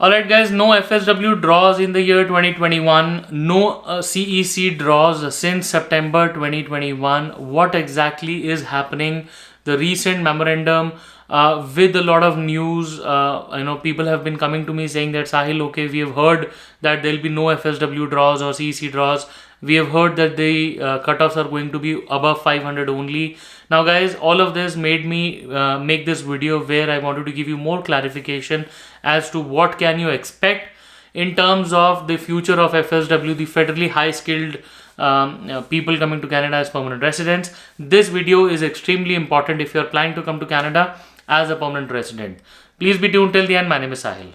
Alright guys, no FSW draws in the year 2021, no CEC draws since September 2021. What exactly is happening? The recent memorandum with a lot of news, people have been coming to me saying that Sahil, okay, we have heard that there will be no FSW draws or CEC draws. We have heard that the cutoffs are going to be above 500 only. Now guys, all of this made me make this video where I wanted to give you more clarification as to what can you expect in terms of the future of FSW, the federally high skilled people coming to Canada as permanent residents. This video is extremely important if you are planning to come to Canada as a permanent resident. Please be tuned till the end. My name is Sahil.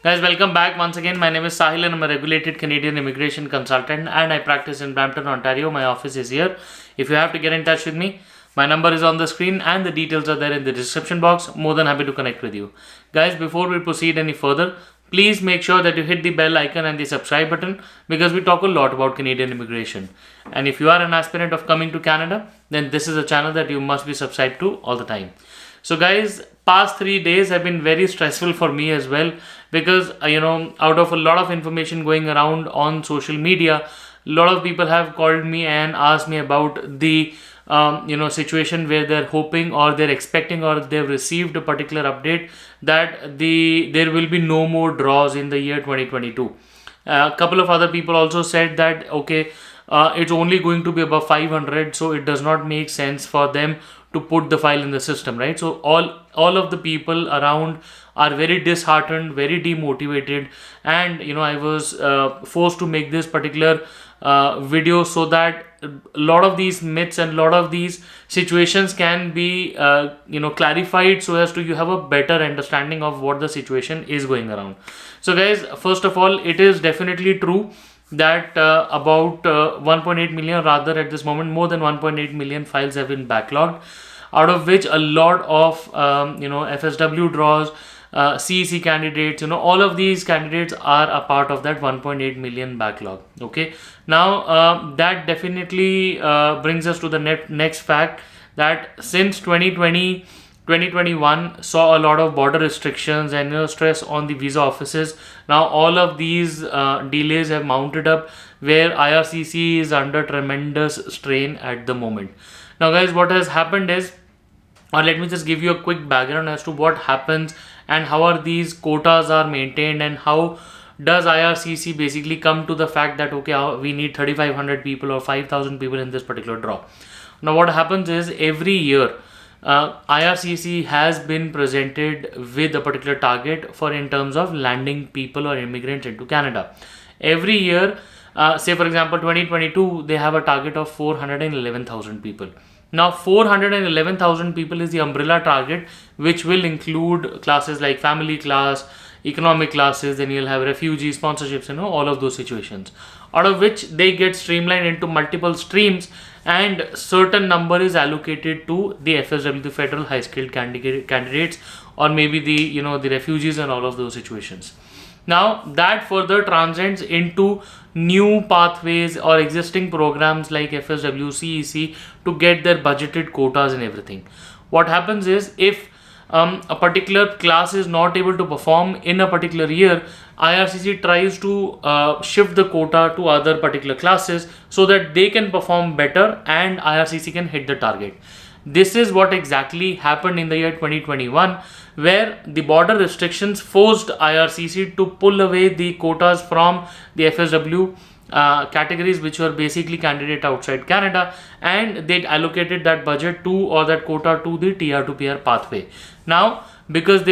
Guys, welcome back once again. My name is Sahil and I'm a regulated Canadian immigration consultant and I practice in Brampton, Ontario. My office is here. If you have to get in touch with me, my number is on the screen and the details are there in the description box. More than happy to connect with you. Guys, before we proceed any further, please make sure that you hit the bell icon and the subscribe button because we talk a lot about Canadian immigration. And if you are an aspirant of coming to Canada, then this is a channel that you must be subscribed to all the time. So guys, past 3 days have been very stressful for me as well because out of a lot of information going around on social media, a lot of people have called me and asked me about the situation where they're hoping or they're expecting or they've received a particular update that there will be no more draws in the year 2022. A couple of other people also said that okay, it's only going to be above 500, so it does not make sense for them to put the file in the system, right? So all of the people around are very disheartened, very demotivated, and I was forced to make this particular video so that a lot of these myths and a lot of these situations can be clarified so as to you have a better understanding of what the situation is going around. So guys, first of all, it is definitely true that about 1.8 million, rather at this moment more than 1.8 million files have been backlogged, out of which a lot of FSW draws, CEC candidates, all of these candidates are a part of that 1.8 million backlog. Okay, now that definitely brings us to the next fact that since 2021 saw a lot of border restrictions and stress on the visa offices. Now all of these delays have mounted up where IRCC is under tremendous strain at the moment. Now guys, what has happened is, or let me just give you a quick background as to what happens and how are these quotas are maintained and how does IRCC basically come to the fact that okay, we need 3,500 people or 5,000 people in this particular draw. Now what happens is every year IRCC has been presented with a particular target for in terms of landing people or immigrants into Canada. Every year, say for example 2022, they have a target of 411,000 people. Now 411,000 people is the umbrella target, which will include classes like family class, economic classes, then you'll have refugee sponsorships, all of those situations, out of which they get streamlined into multiple streams and certain number is allocated to the FSW, the federal high skilled candidates, or maybe the the refugees and all of those situations. Now that further transcends into new pathways or existing programs like FSW, CEC to get their budgeted quotas and everything. What happens is if a particular class is not able to perform in a particular year, IRCC tries to shift the quota to other particular classes so that they can perform better and IRCC can hit the target. This is what exactly happened in the year 2021, where the border restrictions forced IRCC to pull away the quotas from the FSW categories, which were basically candidate outside Canada, and they allocated that budget to or that quota to the TR to PR pathway. Now, because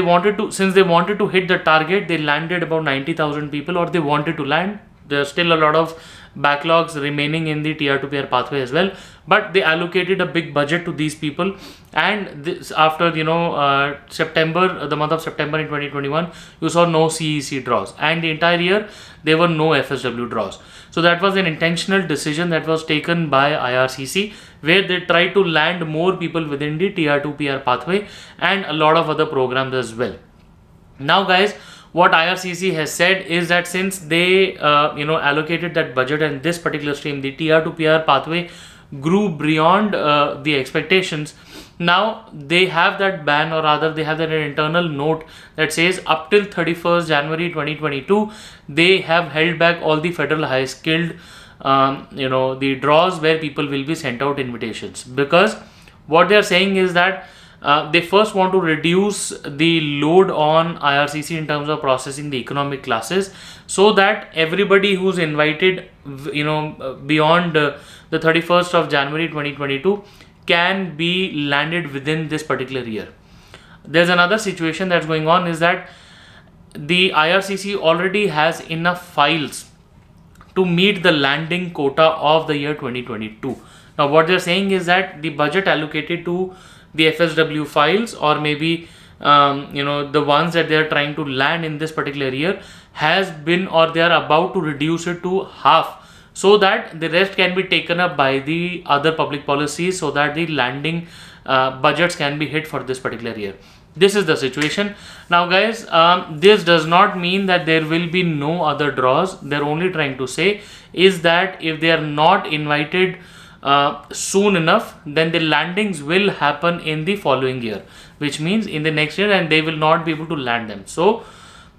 since they wanted to hit the target, they landed about 90,000 people, or they wanted to land. There's still a lot of backlogs remaining in the TR to PR pathway as well, but they allocated a big budget to these people. And this, after September, the month of September in 2021, you saw no CEC draws, and the entire year there were no FSW draws. So that was an intentional decision that was taken by IRCC, where they tried to land more people within the TR to PR pathway and a lot of other programs as well. Now guys, what IRCC has said is that since they allocated that budget, and this particular stream, the TR to PR pathway, grew beyond the expectations, now they have that ban, or rather they have that internal note that says up till 31st January 2022 they have held back all the federal high skilled the draws where people will be sent out invitations, because what they are saying is that they first want to reduce the load on IRCC in terms of processing the economic classes, so that everybody who's invited beyond the 31st of January 2022 can be landed within this particular year. There's another situation that's going on, is that the IRCC already has enough files to meet the landing quota of the year 2022. Now what they're saying is that the budget allocated to the FSW files, or maybe the ones that they're trying to land in this particular year, has been, or they are about to reduce it to half, so that the rest can be taken up by the other public policies, so that the landing budgets can be hit for this particular year. This is the situation. Now guys, this does not mean that there will be no other draws. They're only trying to say is that if they are not invited soon enough, then the landings will happen in the following year, which means in the next year, and they will not be able to land them. So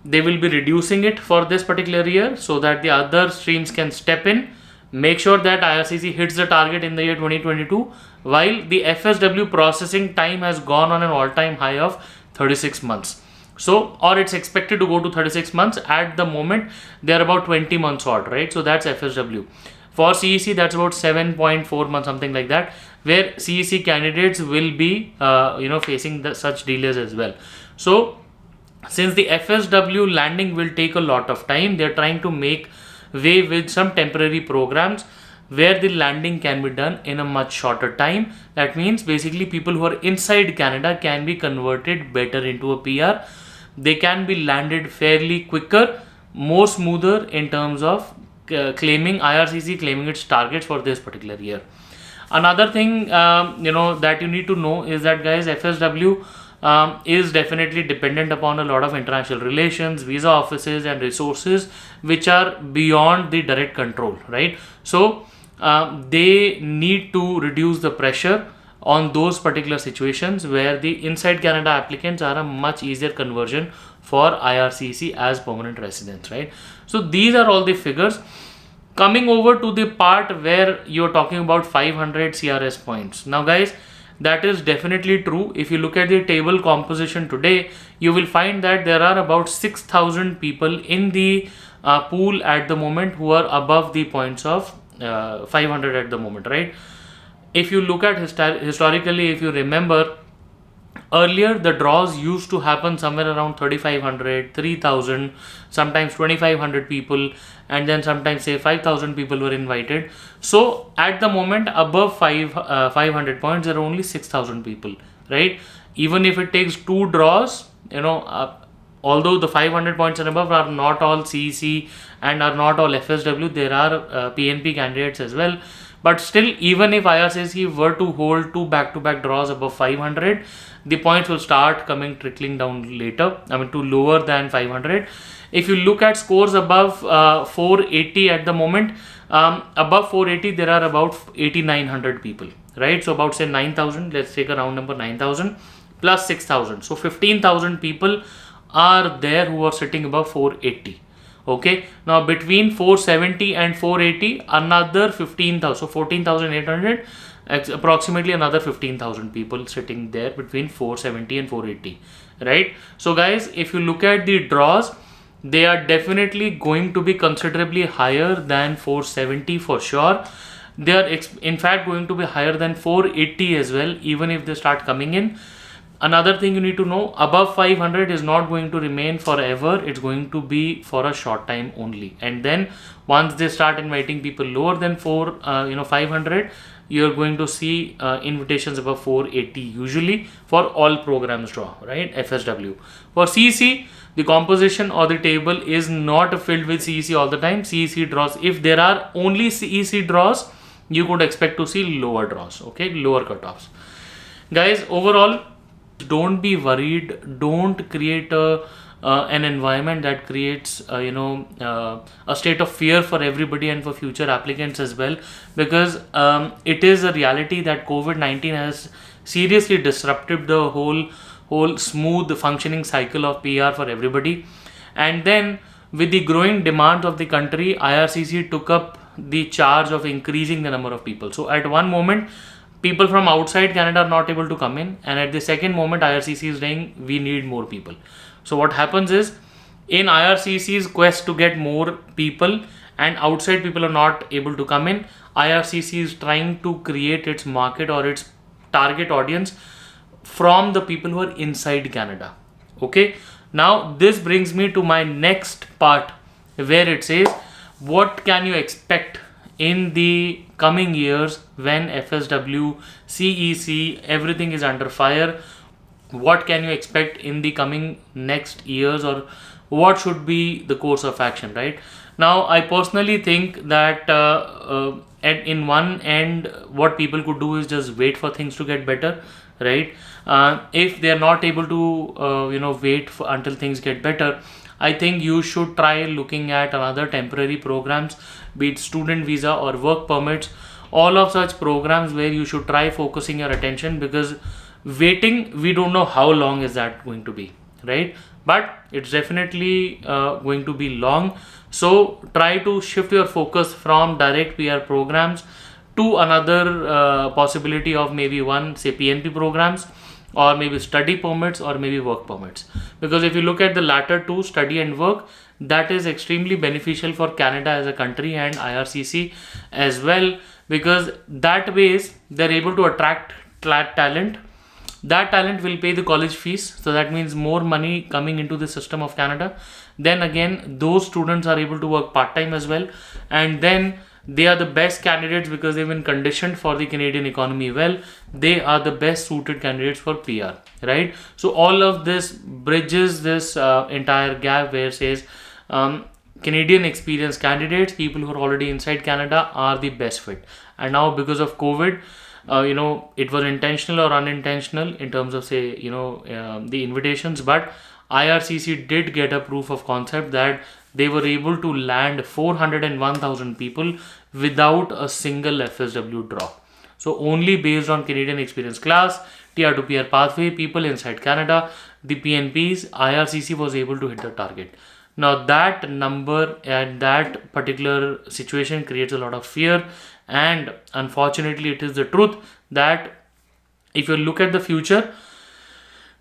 they will be reducing it for this particular year, so that the other streams can step in, make sure that IRCC hits the target in the year 2022, while the FSW processing time has gone on an all-time high of 36 months. So, or it's expected to go to 36 months. At the moment, they're about 20 months odd, right? So that's FSW. For CEC, that's about 7.4 months, something like that, where CEC candidates will be, facing such delays as well. So, since the FSW landing will take a lot of time, they're trying to make way with some temporary programs where the landing can be done in a much shorter time. That means basically people who are inside Canada can be converted better into a PR. They can be landed fairly quicker, more smoother in terms of claiming IRCC claiming its targets for this particular year. Another thing that you need to know is that, guys, FSW is definitely dependent upon a lot of international relations, visa offices and resources which are beyond the direct control, right? So they need to reduce the pressure on those particular situations where the inside Canada applicants are a much easier conversion for IRCC as permanent residents, right? So these are all the figures. Coming over to the part where you're talking about 500 CRS points. Now guys, that is definitely true. If you look at the table composition today, you will find that there are about 6,000 people in the pool at the moment who are above the points of 500 at the moment, right? If you look at historically, if you remember, earlier the draws used to happen somewhere around 3,500, 3,000, sometimes 2,500 people, and then sometimes say 5,000 people were invited. So at the moment, above 500 points, there are only 6,000 people, right? Even if it takes 2 draws, although the 500 points and above are not all CEC and are not all FSW, there are PNP candidates as well. But still, even if IRCC were to hold 2 back-to-back draws above 500, the points will start trickling down later, to lower than 500. If you look at scores above 480 at the moment, above 480, there are about 8,900 people, right? So about say 9,000, let's take a round number, 9,000 plus 6,000. So 15,000 people are there who are sitting above 480. Okay, now between 470 and 480, another 15,000, so 14,800, approximately another 15,000 people sitting there between 470 and 480, right? So guys, if you look at the draws, they are definitely going to be considerably higher than 470 for sure. They are in fact going to be higher than 480 as well, even if they start coming in. Another thing you need to know, above 500 is not going to remain forever. It's going to be for a short time only. And then once they start inviting people lower than 500, you're going to see invitations above 480 usually for all programs draw, right? FSW. For CEC, the composition or the table is not filled with CEC all the time. CEC draws, if there are only CEC draws, you could expect to see lower draws, okay? Lower cutoffs. Guys, overall, don't be worried. Don't create a an environment that creates a state of fear for everybody and for future applicants as well, because it is a reality that COVID-19 has seriously disrupted the whole smooth functioning cycle of PR for everybody. And then with the growing demand of the country, IRCC took up the charge of increasing the number of people. So at one moment, people from outside Canada are not able to come in, and at the second moment, IRCC is saying we need more people. So what happens is, in IRCC's quest to get more people and outside people are not able to come in, IRCC is trying to create its market or its target audience from the people who are inside Canada. Okay, now this brings me to my next part, where it says what can you expect in the coming years when FSW, CEC, everything is under fire. What can you expect in the coming next years, or what should be the course of action, right? Now, I personally think that in one end, what people could do is just wait for things to get better, right? If they are not able to, wait until things get better, I think you should try looking at another temporary programs, be it student visa or work permits, all of such programs where you should try focusing your attention, because waiting, we don't know how long is that going to be, right? But it's definitely going to be long. So try to shift your focus from direct PR programs to another possibility of maybe one, say, PNP programs, or maybe study permits, or maybe work permits. Because if you look at the latter two, study and work, that is extremely beneficial for Canada as a country and IRCC as well, because that ways they're able to attract talent. That talent will pay the college fees, so that means more money coming into the system of Canada. Then again, those students are able to work part-time as well, and then they are the best candidates because they've been conditioned for the Canadian economy well. They are the best suited candidates for PR, right? So all of this bridges this entire gap where it says Canadian experienced candidates, people who are already inside Canada, are the best fit. And now because of COVID, it was intentional or unintentional in terms of, say, the invitations, but IRCC did get a proof of concept that they were able to land 401,000 people without a single FSW drop. So only based on Canadian experience class, TR to PR pathway, people inside Canada, the PNPs, IRCC was able to hit the target. Now that number and that particular situation creates a lot of fear, and unfortunately it is the truth that if you look at the future,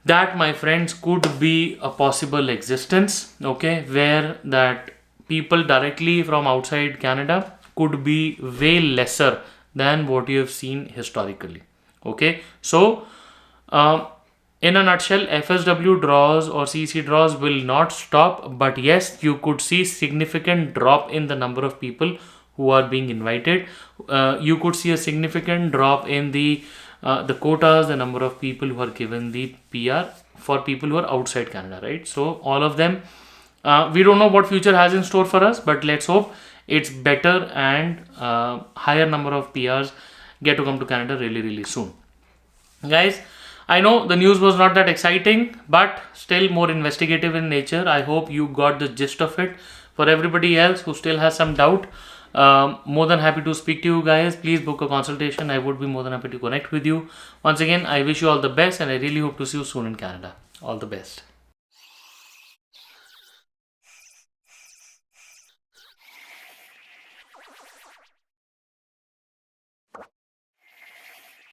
that, my friends, could be a possible existence, okay, where that people directly from outside Canada could be way lesser than what you have seen historically. Okay, so in a nutshell, FSW draws or CEC draws will not stop, but yes, you could see significant drop in the number of people who are being invited. You could see a significant drop in the quotas, the number of people who are given the PR for people who are outside Canada, right? So all of them, we don't know what future has in store for us, but let's hope it's better and higher number of PRs get to come to Canada really, really soon. Guys, I know the news was not that exciting, but still more investigative in nature. I hope you got the gist of it. For everybody else who still has some doubt, more than happy to speak to you guys. Please book a consultation. I would be more than happy to connect with you. Once again, I wish you all the best, and I really hope to see you soon in Canada. All the best.